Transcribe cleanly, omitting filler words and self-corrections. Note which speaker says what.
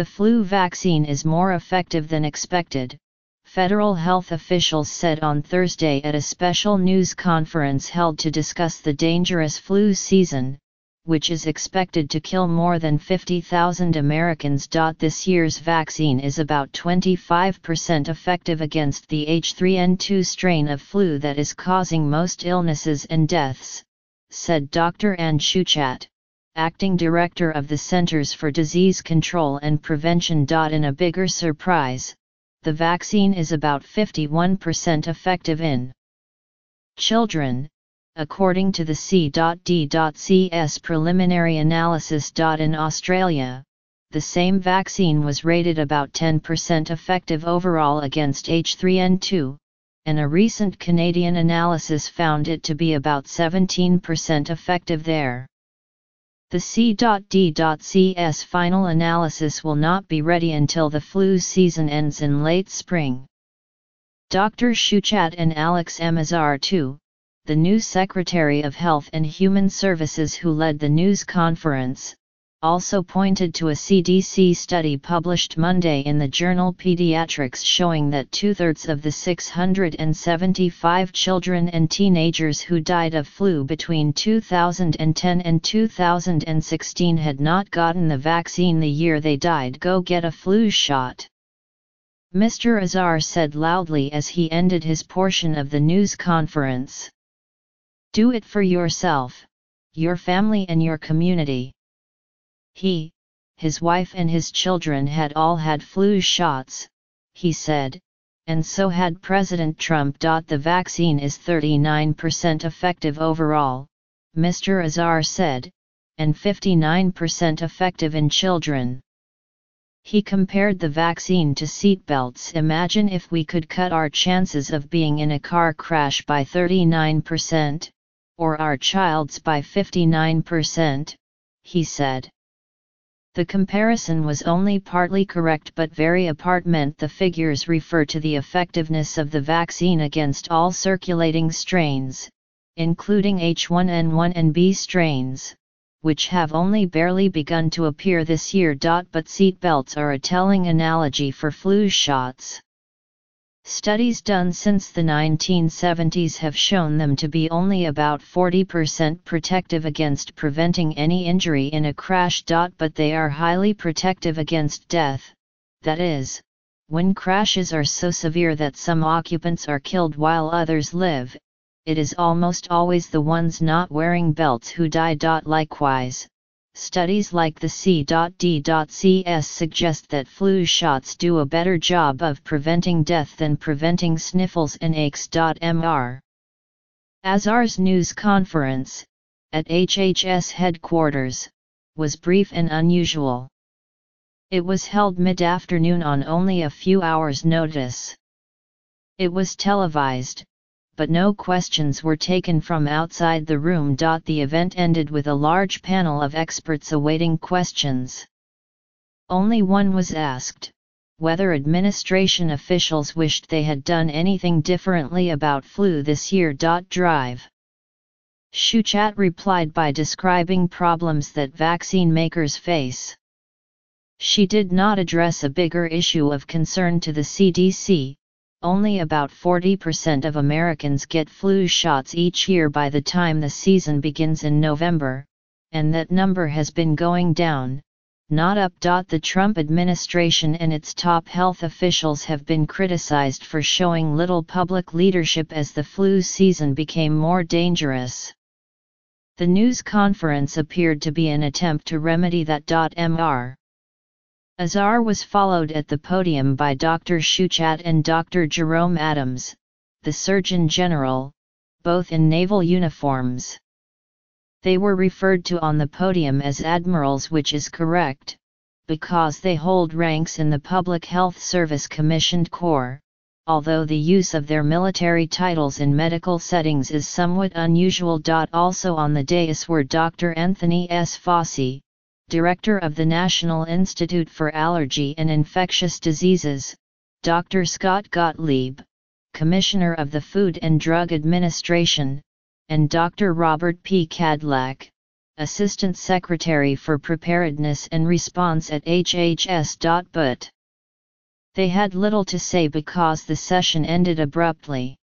Speaker 1: The flu vaccine is more effective than expected, federal health officials said on Thursday at a special news conference held to discuss the dangerous flu season, which is expected to kill more than 50,000 Americans. This year's vaccine is about 25% effective against the H3N2 strain of flu that is causing most illnesses and deaths, said Dr. Ann Shuchat, acting director of the Centers for Disease Control and Prevention. In a bigger surprise, the vaccine is about 51% effective in children, according to the C.D.C's preliminary analysis. In Australia, the same vaccine was rated about 10% effective overall against H3N2, and a recent Canadian analysis found it to be about 17% effective there. The C.D.C's final analysis will not be ready until the flu season ends in late spring. Dr. Shuchat and Alex M. Azar too, the new Secretary of Health and Human Services who led the news conference, also pointed to a CDC study published Monday in the journal Pediatrics showing that 2/3 of the 675 children and teenagers who died of flu between 2010 and 2016 had not gotten the vaccine the year they died. Go get a flu shot, Mr. Azar said loudly as he ended his portion of the news conference. Do it for yourself, your family and your community. He, his wife and his children had all had flu shots, he said, and so had President Trump. The vaccine is 39% effective overall, Mr. Azar said, and 59% effective in children. He compared the vaccine to seatbelts. Imagine if we could cut our chances of being in a car crash by 39%, or our child's by 59%, he said. The comparison was only partly correct but very apart meant the figures refer to the effectiveness of the vaccine against all circulating strains, including H1N1 and B strains, which have only barely begun to appear this year. But seatbelts are a telling analogy for flu shots. Studies done since the 1970s have shown them to be only about 40% protective against preventing any injury in a crash. But they are highly protective against death, that is, when crashes are so severe that some occupants are killed while others live, it is almost always the ones not wearing belts who die. Likewise, studies like the C.D.C's suggest that flu shots do a better job of preventing death than preventing sniffles and aches. Mr. Azar's news conference, at HHS headquarters, was brief and unusual. It was held mid-afternoon on only a few hours' notice. It was televised, but no questions were taken from outside the room. The event ended with a large panel of experts awaiting questions. Only one was asked, whether administration officials wished they had done anything differently about flu this year. Drive. Shuchat replied by describing problems that vaccine makers face. She did not address a bigger issue of concern to the CDC. Only about 40% of Americans get flu shots each year by the time the season begins in November, and that number has been going down, not up. The Trump administration and its top health officials have been criticized for showing little public leadership as the flu season became more dangerous. The news conference appeared to be an attempt to remedy that. Mr. Azar was followed at the podium by Dr. Shuchat and Dr. Jerome Adams, the Surgeon General, both in naval uniforms. They were referred to on the podium as admirals, which is correct, because they hold ranks in the Public Health Service Commissioned Corps, although the use of their military titles in medical settings is somewhat unusual. Also on the dais were Dr. Anthony S. Fauci, Director of the National Institute for Allergy and Infectious Diseases, Dr. Scott Gottlieb, Commissioner of the Food and Drug Administration, and Dr. Robert P. Kadlec, Assistant Secretary for Preparedness and Response at HHS. But they had little to say because the session ended abruptly.